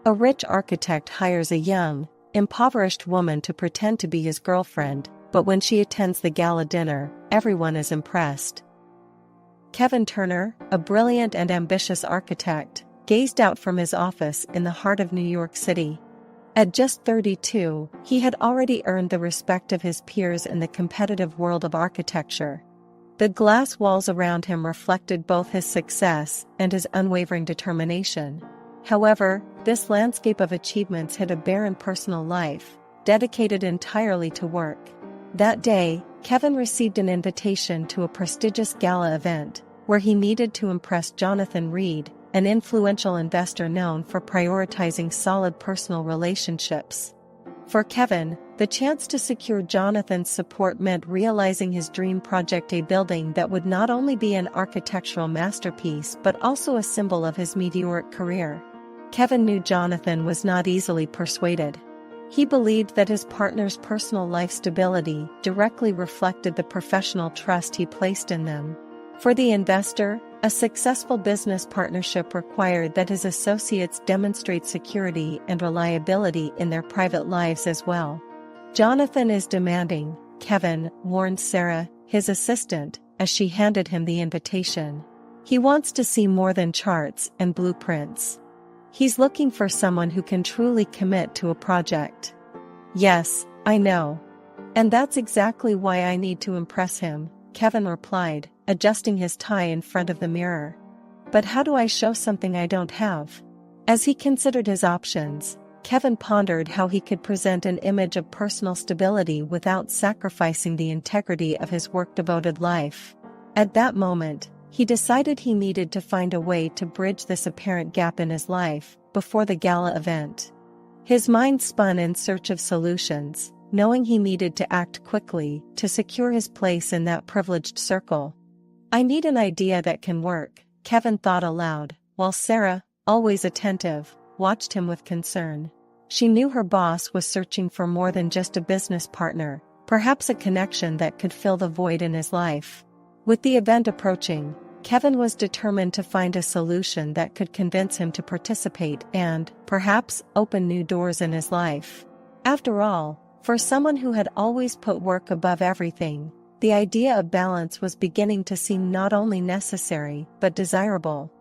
A rich architect hires a young, impoverished woman to pretend to be his girlfriend, but when she attends the gala dinner, everyone is impressed. Kevin Turner, a brilliant and ambitious architect, gazed out from his office in the heart of New York City. At just 32, he had already earned the respect of his peers in the competitive world of architecture. The glass walls around him reflected both his success and his unwavering determination. However, this landscape of achievements hid a barren personal life, dedicated entirely to work. That day, Kevin received an invitation to a prestigious gala event, where he needed to impress Jonathan Reed, an influential investor known for prioritizing solid personal relationships. For Kevin, the chance to secure Jonathan's support meant realizing his dream project, a building that would not only be an architectural masterpiece but also a symbol of his meteoric career. Kevin knew Jonathan was not easily persuaded. He believed that his partner's personal life stability directly reflected the professional trust he placed in them. For the investor, a successful business partnership required that his associates demonstrate security and reliability in their private lives as well. "Jonathan is demanding," Kevin warned Sarah, his assistant, as she handed him the invitation. "He wants to see more than charts and blueprints. He's looking for someone who can truly commit to a project." "Yes, I know. And that's exactly why I need to impress him," Kevin replied, adjusting his tie in front of the mirror. "But how do I show something I don't have?" As he considered his options, Kevin pondered how he could present an image of personal stability without sacrificing the integrity of his work-devoted life. At that moment, he decided he needed to find a way to bridge this apparent gap in his life before the gala event. His mind spun in search of solutions, knowing he needed to act quickly to secure his place in that privileged circle. "I need an idea that can work," Kevin thought aloud, while Sarah, always attentive, watched him with concern. She knew her boss was searching for more than just a business partner, perhaps a connection that could fill the void in his life. With the event approaching, Kevin was determined to find a solution that could convince him to participate and, perhaps, open new doors in his life. After all, for someone who had always put work above everything, the idea of balance was beginning to seem not only necessary but desirable.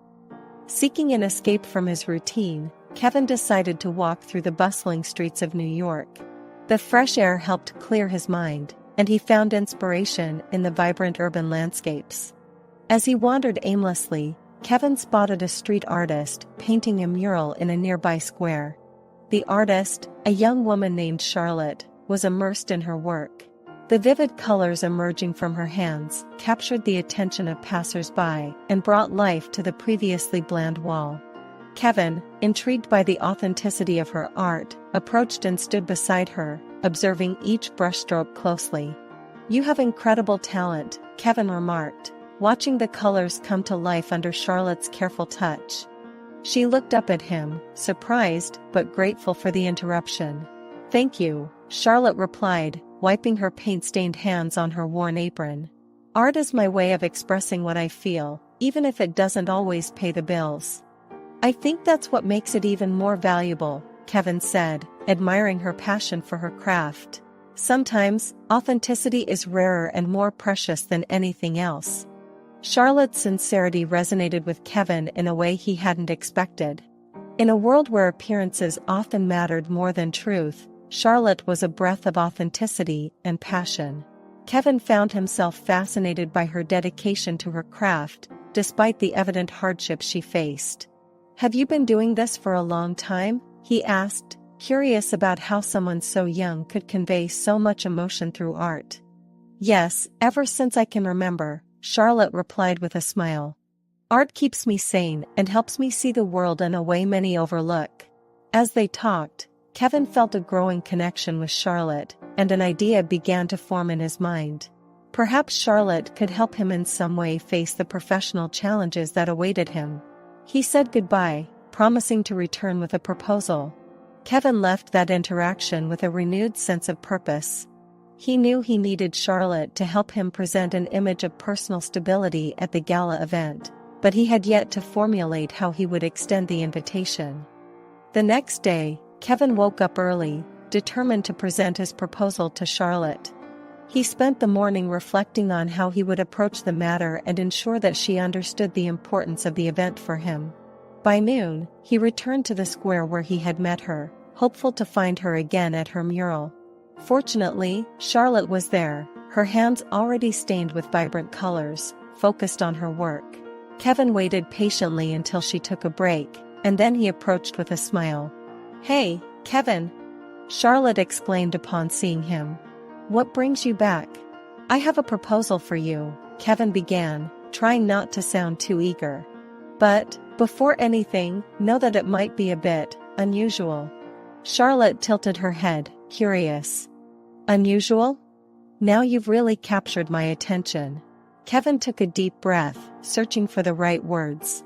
Seeking an escape from his routine, Kevin decided to walk through the bustling streets of New York. The fresh air helped clear his mind, and he found inspiration in the vibrant urban landscapes. As he wandered aimlessly, Kevin spotted a street artist painting a mural in a nearby square. The artist, a young woman named Charlotte, was immersed in her work. The vivid colors emerging from her hands captured the attention of passers-by and brought life to the previously bland wall. Kevin, intrigued by the authenticity of her art, approached and stood beside her, observing each brushstroke closely. "You have incredible talent," Kevin remarked, watching the colors come to life under Charlotte's careful touch. She looked up at him, surprised but grateful for the interruption. "Thank you," Charlotte replied, wiping her paint-stained hands on her worn apron. "Art is my way of expressing what I feel, even if it doesn't always pay the bills." "I think that's what makes it even more valuable," Kevin said, admiring her passion for her craft. "Sometimes, authenticity is rarer and more precious than anything else." Charlotte's sincerity resonated with Kevin in a way he hadn't expected. In a world where appearances often mattered more than truth, Charlotte was a breath of authenticity and passion. Kevin found himself fascinated by her dedication to her craft, despite the evident hardships she faced. "Have you been doing this for a long time?" he asked, curious about how someone so young could convey so much emotion through art. "Yes, ever since I can remember," Charlotte replied with a smile. "Art keeps me sane and helps me see the world in a way many overlook." As they talked, Kevin felt a growing connection with Charlotte, and an idea began to form in his mind. Perhaps Charlotte could help him in some way face the professional challenges that awaited him. He said goodbye, promising to return with a proposal. Kevin left that interaction with a renewed sense of purpose. He knew he needed Charlotte to help him present an image of personal stability at the gala event, but he had yet to formulate how he would extend the invitation. The next day, Kevin woke up early, determined to present his proposal to Charlotte. He spent the morning reflecting on how he would approach the matter and ensure that she understood the importance of the event for him. By noon, he returned to the square where he had met her, hopeful to find her again at her mural. Fortunately, Charlotte was there, her hands already stained with vibrant colors, focused on her work. Kevin waited patiently until she took a break, and then he approached with a smile. "Hey, Kevin!" Charlotte exclaimed upon seeing him. "What brings you back?" "I have a proposal for you," Kevin began, trying not to sound too eager. "But, before anything, know that it might be a bit unusual." Charlotte tilted her head, curious. "Unusual? Now you've really captured my attention." Kevin took a deep breath, searching for the right words.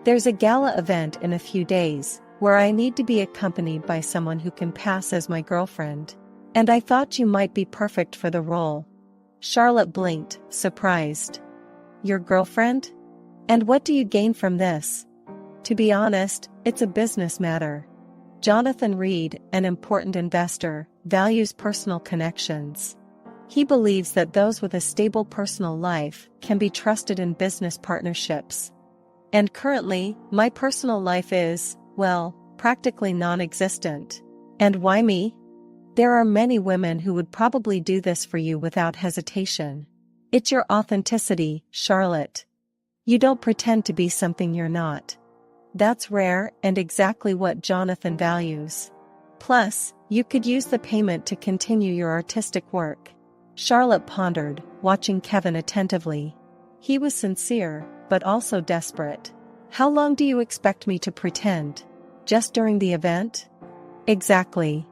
"There's a gala event in a few days, where I need to be accompanied by someone who can pass as my girlfriend. And I thought you might be perfect for the role." Charlotte blinked, surprised. "Your girlfriend? And what do you gain from this?" "To be honest, it's a business matter. Jonathan Reed, an important investor, values personal connections. He believes that those with a stable personal life can be trusted in business partnerships. And currently, my personal life is, well, practically non-existent. And why me? There are many women who would probably do this for you without hesitation. It's your authenticity, Charlotte. You don't pretend to be something you're not. That's rare and exactly what Jonathan values. Plus, you could use the payment to continue your artistic work." Charlotte pondered, watching Kevin attentively. He was sincere, but also desperate. "How long do you expect me to pretend? Just during the event?" "Exactly.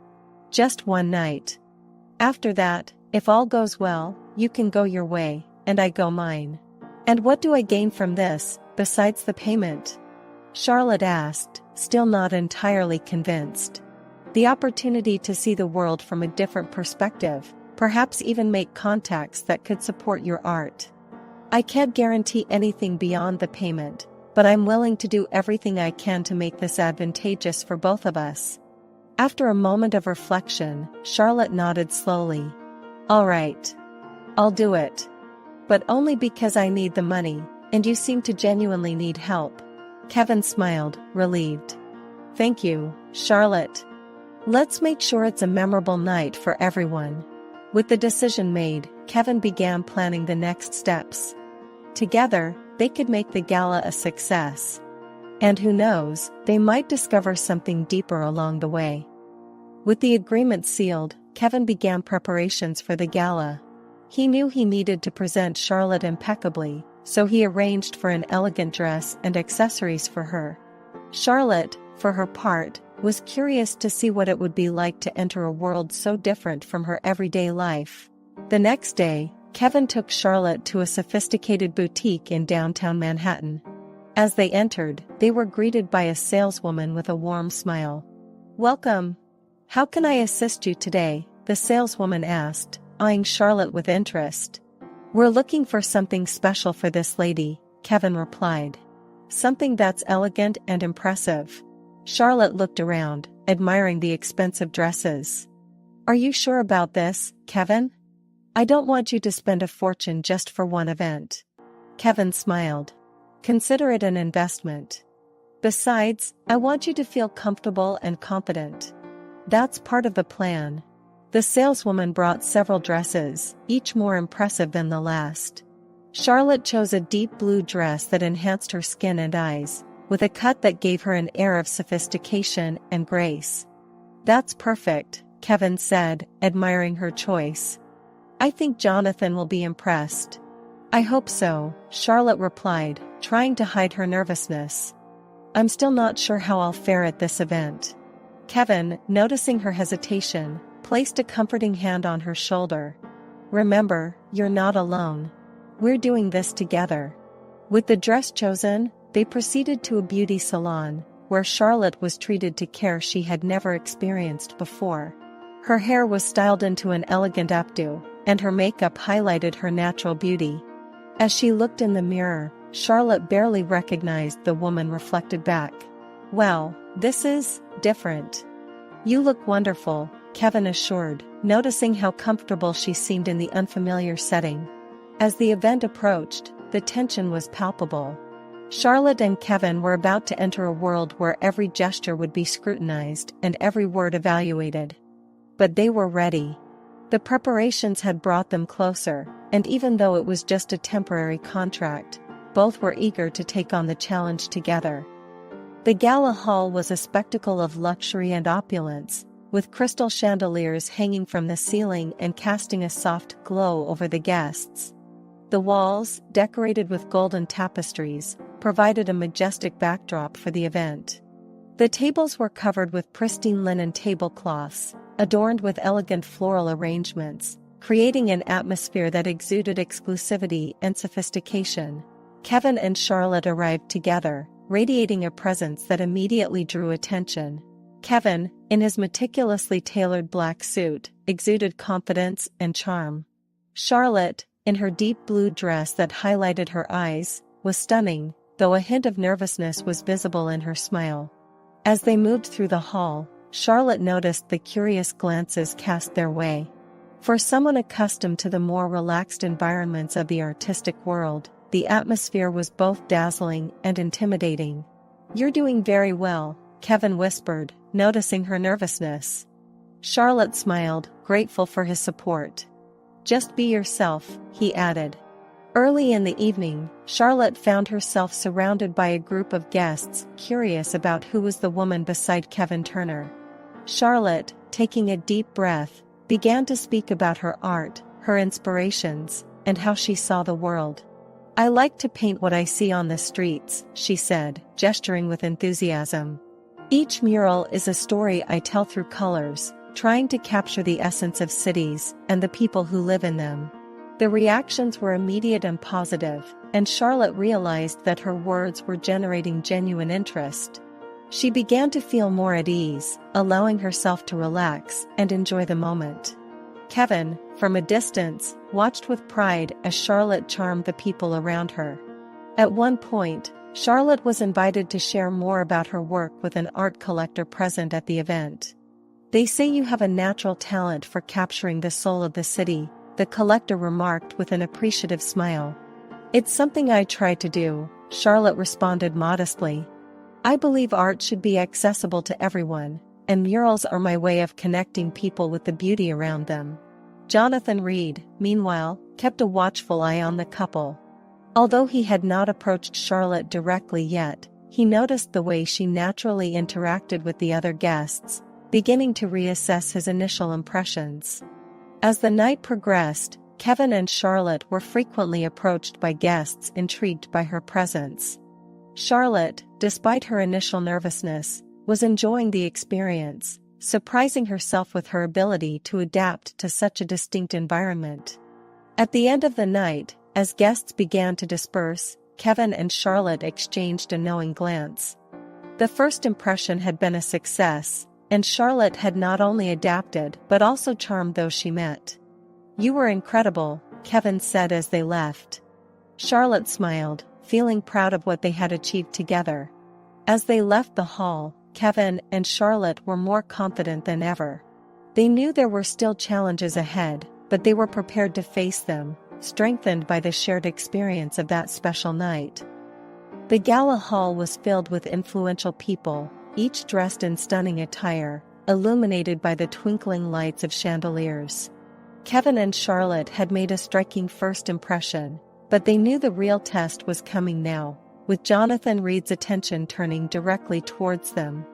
Just one night. After that, if all goes well, you can go your way, and I go mine." "And what do I gain from this, besides the payment?" Charlotte asked, still not entirely convinced. "The opportunity to see the world from a different perspective, perhaps even make contacts that could support your art. I can't guarantee anything beyond the payment, but I'm willing to do everything I can to make this advantageous for both of us." After a moment of reflection, Charlotte nodded slowly. "All right. I'll do it. But only because I need the money, and you seem to genuinely need help." Kevin smiled, relieved. "Thank you, Charlotte. Let's make sure it's a memorable night for everyone." With the decision made, Kevin began planning the next steps. Together, they could make the gala a success. And who knows, they might discover something deeper along the way. With the agreement sealed, Kevin began preparations for the gala. He knew he needed to present Charlotte impeccably, so he arranged for an elegant dress and accessories for her. Charlotte, for her part, was curious to see what it would be like to enter a world so different from her everyday life. The next day, Kevin took Charlotte to a sophisticated boutique in downtown Manhattan. As they entered, they were greeted by a saleswoman with a warm smile. "Welcome. How can I assist you today?" the saleswoman asked, eyeing Charlotte with interest. "We're looking for something special for this lady," Kevin replied. "Something that's elegant and impressive." Charlotte looked around, admiring the expensive dresses. "Are you sure about this, Kevin? I don't want you to spend a fortune just for one event." Kevin smiled. "Consider it an investment. Besides, I want you to feel comfortable and confident. That's part of the plan." The saleswoman brought several dresses, each more impressive than the last. Charlotte chose a deep blue dress that enhanced her skin and eyes, with a cut that gave her an air of sophistication and grace. "That's perfect," Kevin said, admiring her choice. "I think Jonathan will be impressed." "I hope so," Charlotte replied, trying to hide her nervousness. "I'm still not sure how I'll fare at this event." Kevin, noticing her hesitation, placed a comforting hand on her shoulder. "Remember, you're not alone. We're doing this together." With the dress chosen, they proceeded to a beauty salon, where Charlotte was treated to care she had never experienced before. Her hair was styled into an elegant updo, and her makeup highlighted her natural beauty. As she looked in the mirror, Charlotte barely recognized the woman reflected back. "Well, this is different." "You look wonderful," Kevin assured, noticing how comfortable she seemed in the unfamiliar setting. As the event approached, the tension was palpable. Charlotte and Kevin were about to enter a world where every gesture would be scrutinized and every word evaluated. But they were ready. The preparations had brought them closer, and even though it was just a temporary contract, both were eager to take on the challenge together. The gala hall was a spectacle of luxury and opulence, with crystal chandeliers hanging from the ceiling and casting a soft glow over the guests. The walls, decorated with golden tapestries, provided a majestic backdrop for the event. The tables were covered with pristine linen tablecloths, adorned with elegant floral arrangements, creating an atmosphere that exuded exclusivity and sophistication. Kevin and Charlotte arrived together, radiating a presence that immediately drew attention. Kevin, in his meticulously tailored black suit, exuded confidence and charm. Charlotte, in her deep blue dress that highlighted her eyes, was stunning, though a hint of nervousness was visible in her smile. As they moved through the hall, Charlotte noticed the curious glances cast their way. For someone accustomed to the more relaxed environments of the artistic world, the atmosphere was both dazzling and intimidating. "You're doing very well," Kevin whispered, noticing her nervousness. Charlotte smiled, grateful for his support. "Just be yourself," he added. Early in the evening, Charlotte found herself surrounded by a group of guests curious about who was the woman beside Kevin Turner. Charlotte, taking a deep breath, began to speak about her art, her inspirations, and how she saw the world. "I like to paint what I see on the streets," she said, gesturing with enthusiasm. "Each mural is a story I tell through colors, trying to capture the essence of cities and the people who live in them." The reactions were immediate and positive, and Charlotte realized that her words were generating genuine interest. She began to feel more at ease, allowing herself to relax and enjoy the moment. Kevin, from a distance, watched with pride as Charlotte charmed the people around her. At one point, Charlotte was invited to share more about her work with an art collector present at the event. "They say you have a natural talent for capturing the soul of the city," the collector remarked with an appreciative smile. "It's something I try to do," Charlotte responded modestly. "I believe art should be accessible to everyone, and murals are my way of connecting people with the beauty around them." Jonathan Reed, meanwhile, kept a watchful eye on the couple. Although he had not approached Charlotte directly yet, he noticed the way she naturally interacted with the other guests, beginning to reassess his initial impressions. As the night progressed, Kevin and Charlotte were frequently approached by guests intrigued by her presence. Charlotte, despite her initial nervousness, was enjoying the experience, surprising herself with her ability to adapt to such a distinct environment. At the end of the night, as guests began to disperse, Kevin and Charlotte exchanged a knowing glance. The first impression had been a success, and Charlotte had not only adapted but also charmed those she met. "You were incredible," Kevin said as they left. Charlotte smiled, feeling proud of what they had achieved together. As they left the hall, Kevin and Charlotte were more confident than ever. They knew there were still challenges ahead, but they were prepared to face them, strengthened by the shared experience of that special night. The gala hall was filled with influential people, each dressed in stunning attire, illuminated by the twinkling lights of chandeliers. Kevin and Charlotte had made a striking first impression, but they knew the real test was coming now, with Jonathan Reed's attention turning directly towards them.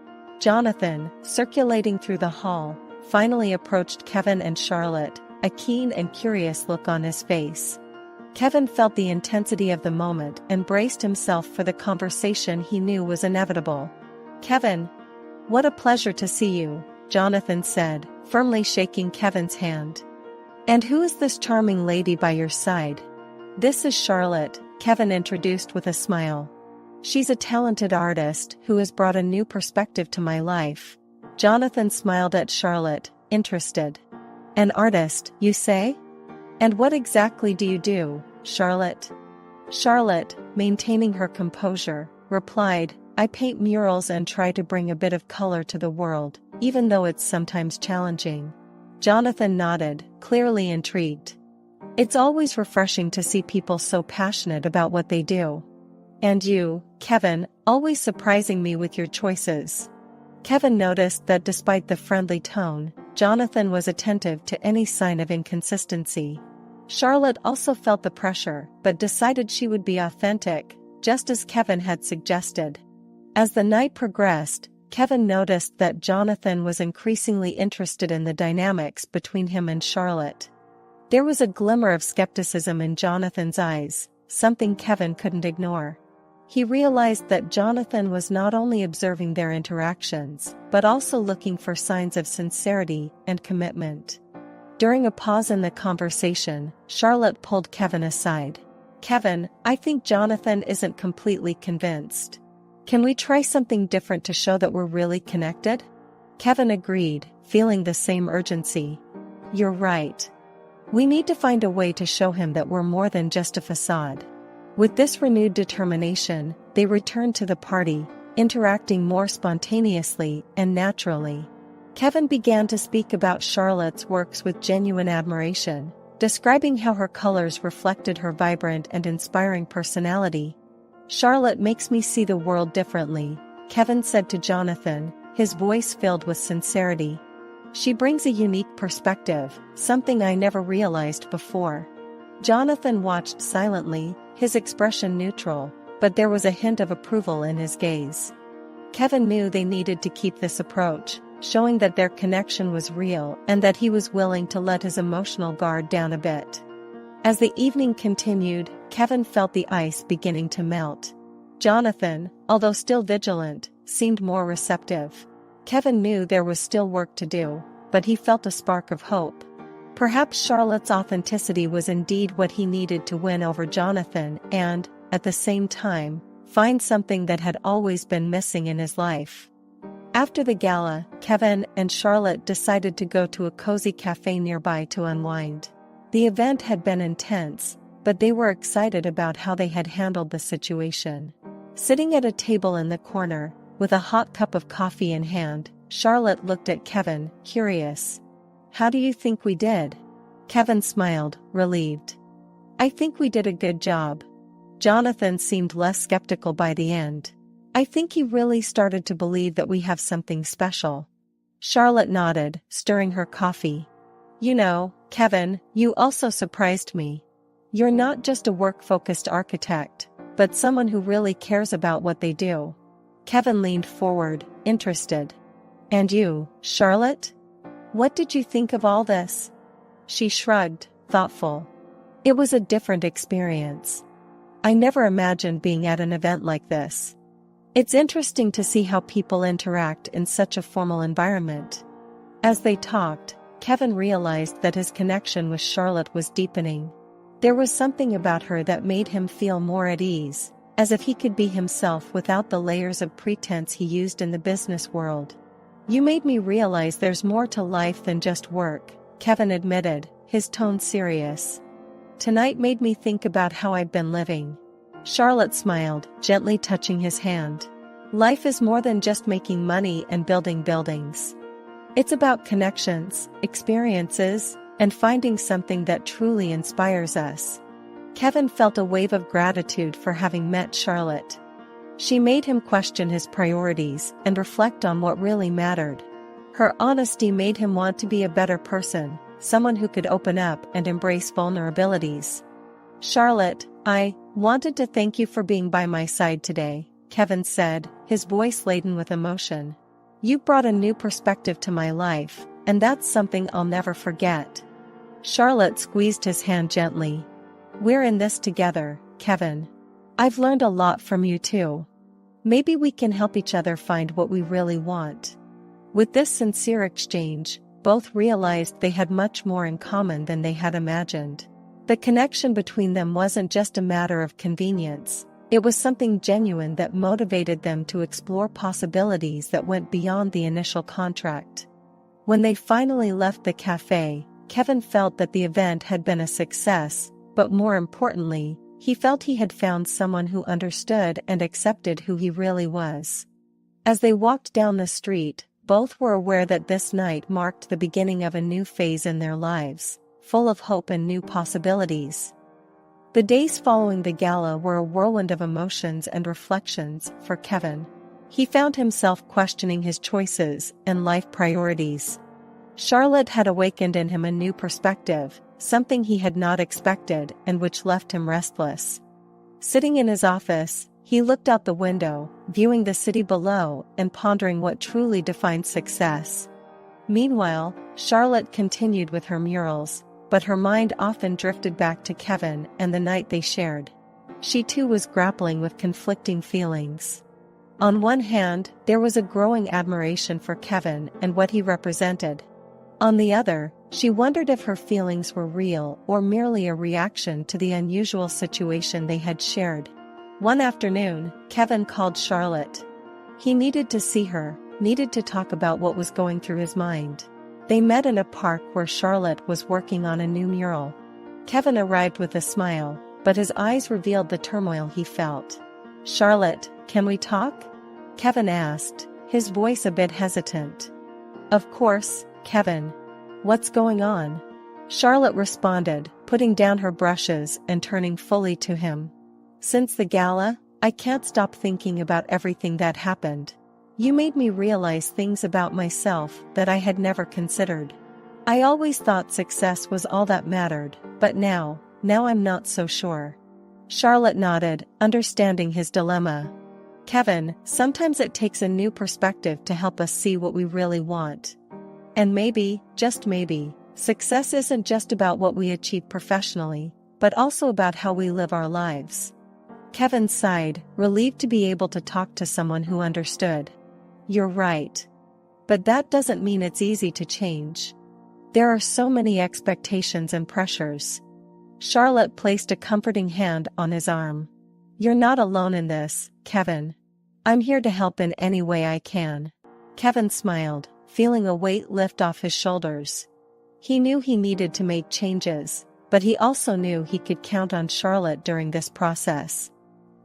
Jonathan, circulating through the hall, finally approached Kevin and Charlotte, a keen and curious look on his face. Kevin felt the intensity of the moment and braced himself for the conversation he knew was inevitable. "Kevin, what a pleasure to see you," Jonathan said, firmly shaking Kevin's hand. "And who is this charming lady by your side?" "This is Charlotte," Kevin introduced with a smile. "She's a talented artist who has brought a new perspective to my life." Jonathan smiled at Charlotte, interested. "An artist, you say? And what exactly do you do, Charlotte?" Charlotte, maintaining her composure, replied, I paint murals and try to bring a bit of color to the world, even though it's sometimes challenging. Jonathan nodded, clearly intrigued. It's always refreshing to see people so passionate about what they do. And you, Kevin, always surprising me with your choices. Kevin noticed that despite the friendly tone, Jonathan was attentive to any sign of inconsistency. Charlotte also felt the pressure, but decided she would be authentic, just as Kevin had suggested. As the night progressed, Kevin noticed that Jonathan was increasingly interested in the dynamics between him and Charlotte. There was a glimmer of skepticism in Jonathan's eyes, something Kevin couldn't ignore. He realized that Jonathan was not only observing their interactions, but also looking for signs of sincerity and commitment. During a pause in the conversation, Charlotte pulled Kevin aside. "Kevin, I think Jonathan isn't completely convinced. Can we try something different to show that we're really connected?" Kevin agreed, feeling the same urgency. "You're right. We need to find a way to show him that we're more than just a facade." With this renewed determination, they returned to the party, interacting more spontaneously and naturally. Kevin began to speak about Charlotte's works with genuine admiration, describing how her colors reflected her vibrant and inspiring personality. "Charlotte makes me see the world differently," Kevin said to Jonathan, his voice filled with sincerity. "She brings a unique perspective, something I never realized before." Jonathan watched silently, his expression neutral, but there was a hint of approval in his gaze. Kevin knew they needed to keep this approach, showing that their connection was real and that he was willing to let his emotional guard down a bit. As the evening continued, Kevin felt the ice beginning to melt. Jonathan, although still vigilant, seemed more receptive. Kevin knew there was still work to do, but he felt a spark of hope. Perhaps Charlotte's authenticity was indeed what he needed to win over Jonathan and, at the same time, find something that had always been missing in his life. After the gala, Kevin and Charlotte decided to go to a cozy cafe nearby to unwind. The event had been intense, but they were excited about how they had handled the situation. Sitting at a table in the corner, with a hot cup of coffee in hand, Charlotte looked at Kevin, curious. "How do you think we did?" Kevin smiled, relieved. "I think we did a good job." Jonathan seemed less skeptical by the end. "I think he really started to believe that we have something special." Charlotte nodded, stirring her coffee. "You know, Kevin, you also surprised me. You're not just a work-focused architect, but someone who really cares about what they do." Kevin leaned forward, interested. "And you, Charlotte? What did you think of all this?" She shrugged, thoughtful. "It was a different experience. I never imagined being at an event like this. It's interesting to see how people interact in such a formal environment." As they talked, Kevin realized that his connection with Charlotte was deepening. There was something about her that made him feel more at ease, as if he could be himself without the layers of pretense he used in the business world. "You made me realize there's more to life than just work," Kevin admitted, his tone serious. "Tonight made me think about how I've been living." Charlotte smiled, gently touching his hand. "Life is more than just making money and building buildings. It's about connections, experiences, and finding something that truly inspires us." Kevin felt a wave of gratitude for having met Charlotte. She made him question his priorities and reflect on what really mattered. Her honesty made him want to be a better person, someone who could open up and embrace vulnerabilities. "Charlotte, I wanted to thank you for being by my side today," Kevin said, his voice laden with emotion. "You brought a new perspective to my life, and that's something I'll never forget." Charlotte squeezed his hand gently. "We're in this together, Kevin. I've learned a lot from you too. Maybe we can help each other find what we really want." With this sincere exchange, both realized they had much more in common than they had imagined. The connection between them wasn't just a matter of convenience, it was something genuine that motivated them to explore possibilities that went beyond the initial contract. When they finally left the cafe, Kevin felt that the event had been a success, but more importantly, He felt he had found someone who understood and accepted who he really was. As they walked down the street, both were aware that this night marked the beginning of a new phase in their lives, full of hope and new possibilities. The days following the gala were a whirlwind of emotions and reflections for Kevin. He found himself questioning his choices and life priorities. Charlotte had awakened in him a new perspective, something he had not expected and which left him restless. Sitting in his office, he looked out the window, viewing the city below and pondering what truly defined success. Meanwhile, Charlotte continued with her murals, but her mind often drifted back to Kevin and the night they shared. She too was grappling with conflicting feelings. On one hand, there was a growing admiration for Kevin and what he represented. On the other, she wondered if her feelings were real or merely a reaction to the unusual situation they had shared. One afternoon, Kevin called Charlotte. He needed to see her, needed to talk about what was going through his mind. They met in a park where Charlotte was working on a new mural. Kevin arrived with a smile, but his eyes revealed the turmoil he felt. "Charlotte, can we talk?" Kevin asked, his voice a bit hesitant. "Of course, Kevin. What's going on?" Charlotte responded, putting down her brushes and turning fully to him. "Since the gala, I can't stop thinking about everything that happened. You made me realize things about myself that I had never considered. I always thought success was all that mattered, but now I'm not so sure." Charlotte nodded, understanding his dilemma. "Kevin, sometimes it takes a new perspective to help us see what we really want. And maybe, just maybe, success isn't just about what we achieve professionally, but also about how we live our lives." Kevin sighed, relieved to be able to talk to someone who understood. "You're right. But that doesn't mean it's easy to change. There are so many expectations and pressures." Charlotte placed a comforting hand on his arm. "You're not alone in this, Kevin. I'm here to help in any way I can." Kevin smiled, feeling a weight lift off his shoulders. He knew he needed to make changes, but he also knew he could count on Charlotte during this process.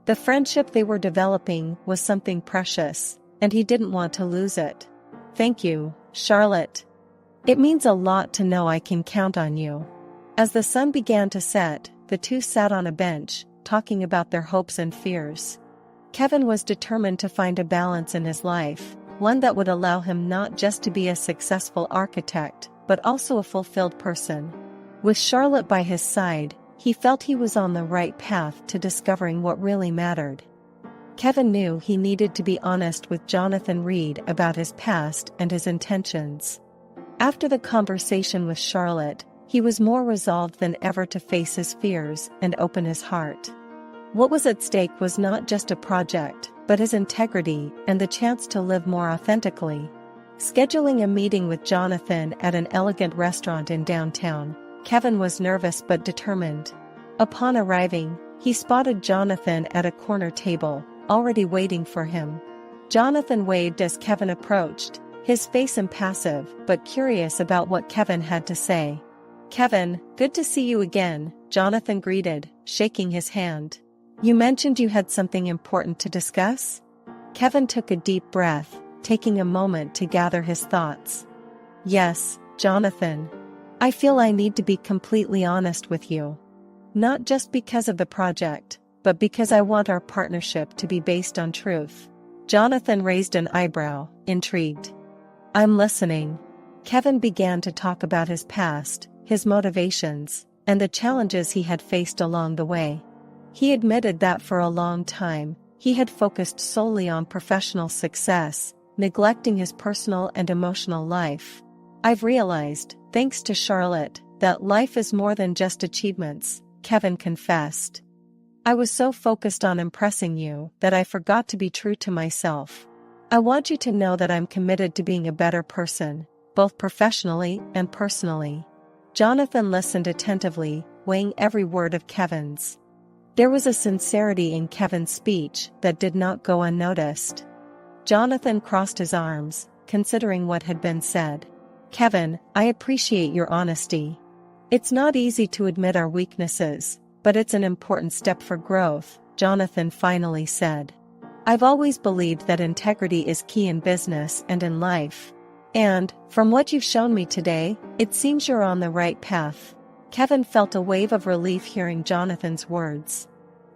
The friendship they were developing was something precious, and he didn't want to lose it. "Thank you, Charlotte. It means a lot to know I can count on you." As the sun began to set, the two sat on a bench, talking about their hopes and fears. Kevin was determined to find a balance in his life, one that would allow him not just to be a successful architect, but also a fulfilled person. With Charlotte by his side, he felt he was on the right path to discovering what really mattered. Kevin knew he needed to be honest with Jonathan Reed about his past and his intentions. After the conversation with Charlotte, he was more resolved than ever to face his fears and open his heart. What was at stake was not just a project, but his integrity and the chance to live more authentically. Scheduling a meeting with Jonathan at an elegant restaurant in downtown, Kevin was nervous but determined. Upon arriving, he spotted Jonathan at a corner table, already waiting for him. Jonathan waved as Kevin approached, his face impassive but curious about what Kevin had to say. "Kevin, good to see you again," Jonathan greeted, shaking his hand. "You mentioned you had something important to discuss?" Kevin took a deep breath, taking a moment to gather his thoughts. "Yes, Jonathan. I feel I need to be completely honest with you. Not just because of the project, but because I want our partnership to be based on truth." Jonathan raised an eyebrow, intrigued. "I'm listening." Kevin began to talk about his past, his motivations, and the challenges he had faced along the way. He admitted that for a long time, he had focused solely on professional success, neglecting his personal and emotional life. "I've realized, thanks to Charlotte, that life is more than just achievements," Kevin confessed. "I was so focused on impressing you that I forgot to be true to myself. I want you to know that I'm committed to being a better person, both professionally and personally." Jonathan listened attentively, weighing every word of Kevin's. There was a sincerity in Kevin's speech that did not go unnoticed. Jonathan crossed his arms, considering what had been said. "Kevin, I appreciate your honesty. It's not easy to admit our weaknesses, but it's an important step for growth, Jonathan finally said. I've always believed that integrity is key in business and in life. And, from what you've shown me today, it seems you're on the right path. Kevin felt a wave of relief hearing Jonathan's words.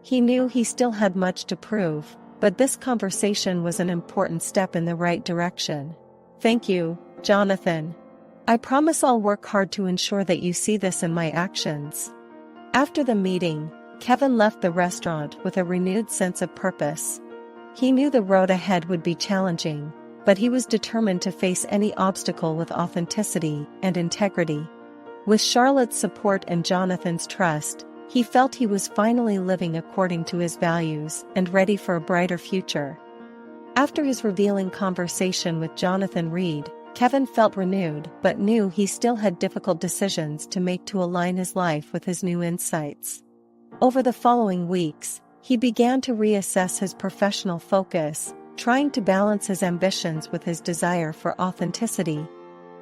He knew he still had much to prove, but this conversation was an important step in the right direction. Thank you, Jonathan. I promise I'll work hard to ensure that you see this in my actions. After the meeting, Kevin left the restaurant with a renewed sense of purpose. He knew the road ahead would be challenging, but he was determined to face any obstacle with authenticity and integrity. With Charlotte's support and Jonathan's trust, he felt he was finally living according to his values and ready for a brighter future. After his revealing conversation with Jonathan Reed, Kevin felt renewed but knew he still had difficult decisions to make to align his life with his new insights. Over the following weeks, he began to reassess his professional focus, trying to balance his ambitions with his desire for authenticity.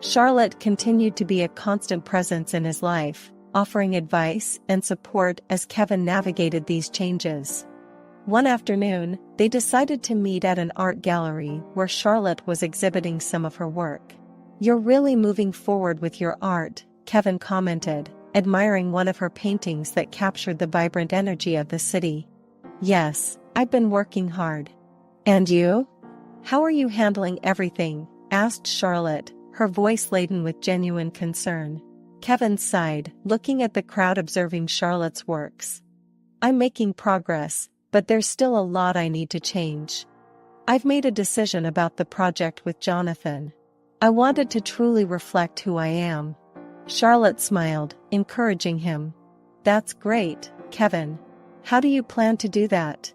Charlotte continued to be a constant presence in his life, offering advice and support as Kevin navigated these changes. One afternoon, they decided to meet at an art gallery where Charlotte was exhibiting some of her work. "You're really moving forward with your art," Kevin commented, admiring one of her paintings that captured the vibrant energy of the city. "Yes, I've been working hard." "And you? How are you handling everything?" asked Charlotte, her voice laden with genuine concern. Kevin sighed, looking at the crowd observing Charlotte's works. "I'm making progress, but there's still a lot I need to change. I've made a decision about the project with Jonathan. I wanted to truly reflect who I am." Charlotte smiled, encouraging him. "That's great, Kevin. How do you plan to do that?"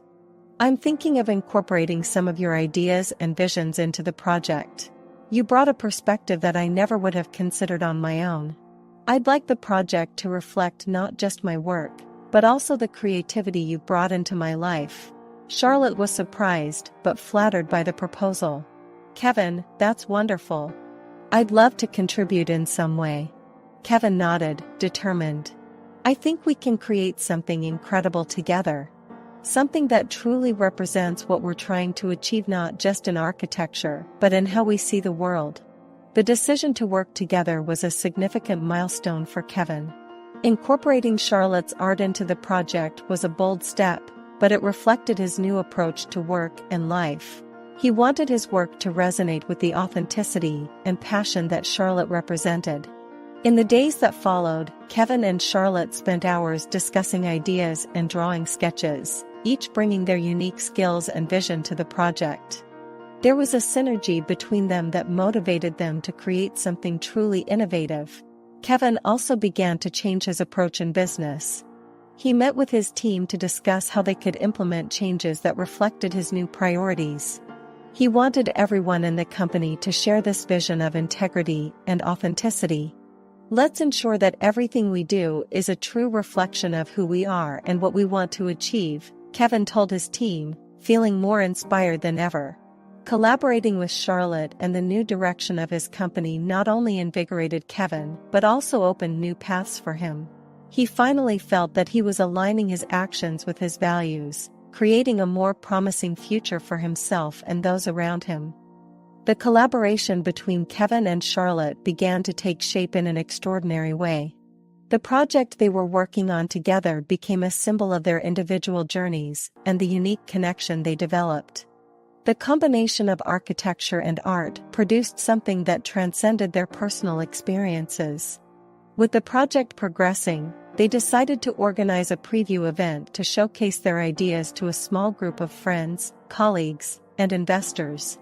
"I'm thinking of incorporating some of your ideas and visions into the project. You brought a perspective that I never would have considered on my own. I'd like the project to reflect not just my work, but also the creativity you brought into my life." Charlotte was surprised but flattered by the proposal. "Kevin, that's wonderful. I'd love to contribute in some way." Kevin nodded, determined. "I think we can create something incredible together. Something that truly represents what we're trying to achieve not just in architecture, but in how we see the world." The decision to work together was a significant milestone for Kevin. Incorporating Charlotte's art into the project was a bold step, but it reflected his new approach to work and life. He wanted his work to resonate with the authenticity and passion that Charlotte represented. In the days that followed, Kevin and Charlotte spent hours discussing ideas and drawing sketches, each bringing their unique skills and vision to the project. There was a synergy between them that motivated them to create something truly innovative. Kevin also began to change his approach in business. He met with his team to discuss how they could implement changes that reflected his new priorities. He wanted everyone in the company to share this vision of integrity and authenticity. "Let's ensure that everything we do is a true reflection of who we are and what we want to achieve," Kevin told his team, feeling more inspired than ever. Collaborating with Charlotte and the new direction of his company not only invigorated Kevin but also opened new paths for him. He finally felt that he was aligning his actions with his values, creating a more promising future for himself and those around him. The collaboration between Kevin and Charlotte began to take shape in an extraordinary way. The project they were working on together became a symbol of their individual journeys and the unique connection they developed. The combination of architecture and art produced something that transcended their personal experiences. With the project progressing, they decided to organize a preview event to showcase their ideas to a small group of friends, colleagues, and investors.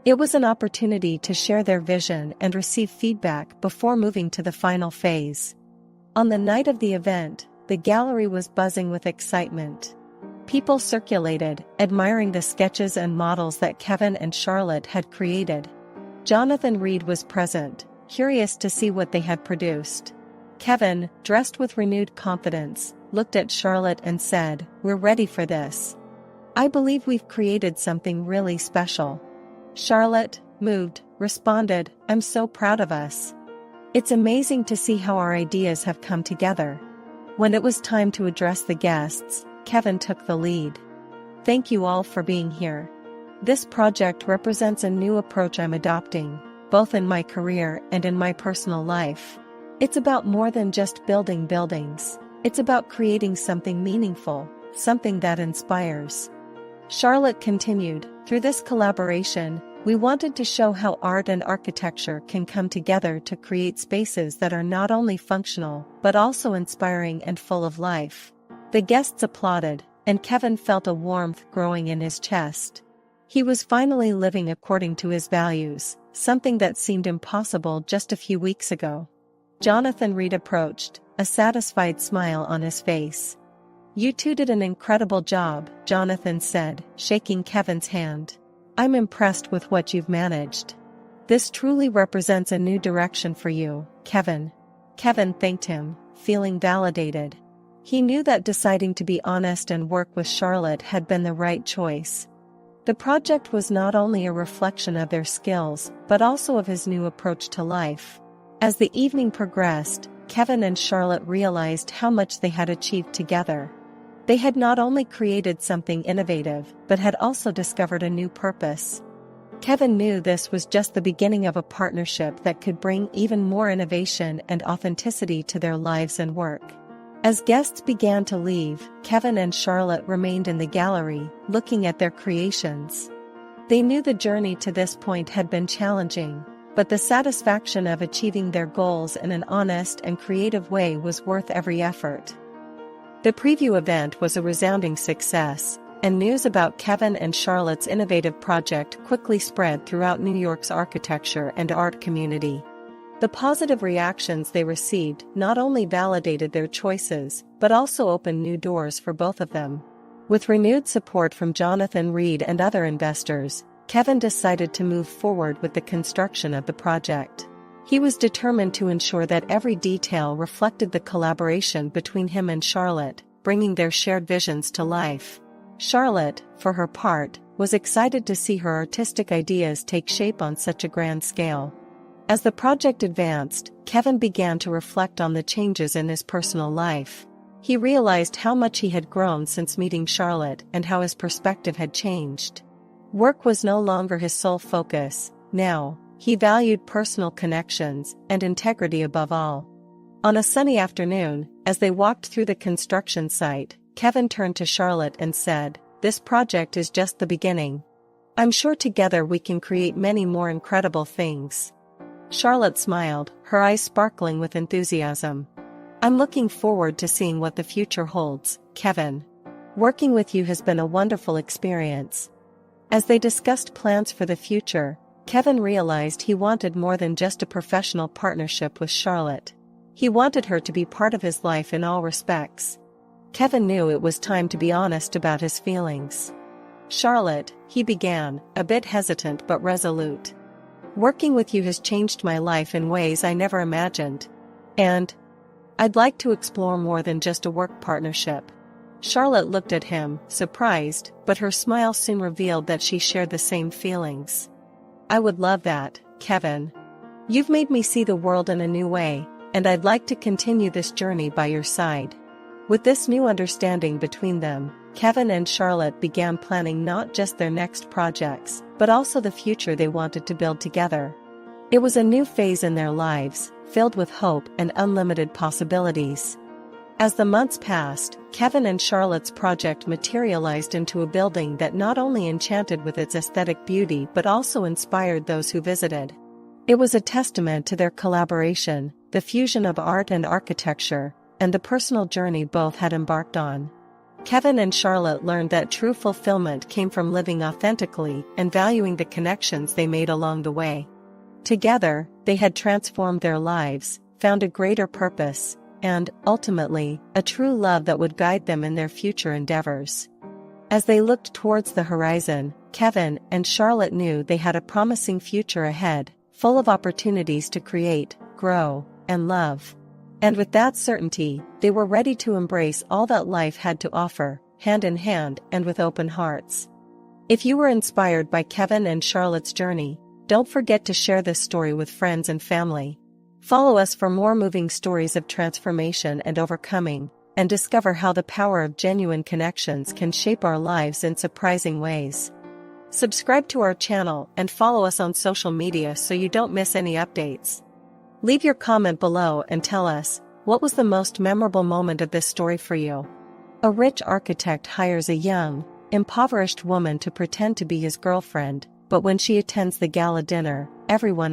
It was an opportunity to share their vision and receive feedback before moving to the final phase. On the night of the event, the gallery was buzzing with excitement. People circulated, admiring the sketches and models that Kevin and Charlotte had created. Jonathan Reed was present, curious to see what they had produced. Kevin, dressed with renewed confidence, looked at Charlotte and said, "We're ready for this. I believe we've created something really special." Charlotte, moved, responded, "I'm so proud of us. It's amazing to see how our ideas have come together. When it was time to address the guests, Kevin took the lead. Thank you all for being here. This project represents a new approach I'm adopting, both in my career and in my personal life. It's about more than just building buildings. It's about creating something meaningful, something that inspires. Charlotte continued, through this collaboration, we wanted to show how art and architecture can come together to create spaces that are not only functional, but also inspiring and full of life. The guests applauded, and Kevin felt a warmth growing in his chest. He was finally living according to his values, something that seemed impossible just a few weeks ago. Jonathan Reed approached, a satisfied smile on his face. You two did an incredible job, Jonathan said, shaking Kevin's hand. I'm impressed with what you've managed. This truly represents a new direction for you, Kevin. Kevin thanked him, feeling validated. He knew that deciding to be honest and work with Charlotte had been the right choice. The project was not only a reflection of their skills, but also of his new approach to life. As the evening progressed, Kevin and Charlotte realized how much they had achieved together. They had not only created something innovative, but had also discovered a new purpose. Kevin knew this was just the beginning of a partnership that could bring even more innovation and authenticity to their lives and work. As guests began to leave, Kevin and Charlotte remained in the gallery, looking at their creations. They knew the journey to this point had been challenging, but the satisfaction of achieving their goals in an honest and creative way was worth every effort. The preview event was a resounding success, and news about Kevin and Charlotte's innovative project quickly spread throughout New York's architecture and art community. The positive reactions they received not only validated their choices, but also opened new doors for both of them. With renewed support from Jonathan Reed and other investors, Kevin decided to move forward with the construction of the project. He was determined to ensure that every detail reflected the collaboration between him and Charlotte, bringing their shared visions to life. Charlotte, for her part, was excited to see her artistic ideas take shape on such a grand scale. As the project advanced, Kevin began to reflect on the changes in his personal life. He realized how much he had grown since meeting Charlotte and how his perspective had changed. Work was no longer his sole focus. Now, he valued personal connections and integrity above all. On a sunny afternoon, as they walked through the construction site, Kevin turned to Charlotte and said, "This project is just the beginning. I'm sure together we can create many more incredible things." Charlotte smiled, her eyes sparkling with enthusiasm. "I'm looking forward to seeing what the future holds, Kevin. Working with you has been a wonderful experience." As they discussed plans for the future, Kevin realized he wanted more than just a professional partnership with Charlotte. He wanted her to be part of his life in all respects. Kevin knew it was time to be honest about his feelings. "Charlotte," he began, a bit hesitant but resolute. "Working with you has changed my life in ways I never imagined. And I'd like to explore more than just a work partnership." Charlotte looked at him, surprised, but her smile soon revealed that she shared the same feelings. "I would love that, Kevin. You've made me see the world in a new way, and I'd like to continue this journey by your side." With this new understanding between them, Kevin and Charlotte began planning not just their next projects, but also the future they wanted to build together. It was a new phase in their lives, filled with hope and unlimited possibilities. As the months passed, Kevin and Charlotte's project materialized into a building that not only enchanted with its aesthetic beauty but also inspired those who visited. It was a testament to their collaboration, the fusion of art and architecture, and the personal journey both had embarked on. Kevin and Charlotte learned that true fulfillment came from living authentically and valuing the connections they made along the way. Together, they had transformed their lives, found a greater purpose, and, ultimately, a true love that would guide them in their future endeavors. As they looked towards the horizon, Kevin and Charlotte knew they had a promising future ahead, full of opportunities to create, grow, and love. And with that certainty, they were ready to embrace all that life had to offer, hand in hand and with open hearts. If you were inspired by Kevin and Charlotte's journey, don't forget to share this story with friends and family. Follow us for more moving stories of transformation and overcoming, and discover how the power of genuine connections can shape our lives in surprising ways. Subscribe to our channel and follow us on social media so you don't miss any updates. Leave your comment below and tell us, what was the most memorable moment of this story for you? A rich architect hires a young, impoverished woman to pretend to be his girlfriend, but when she attends the gala dinner, everyone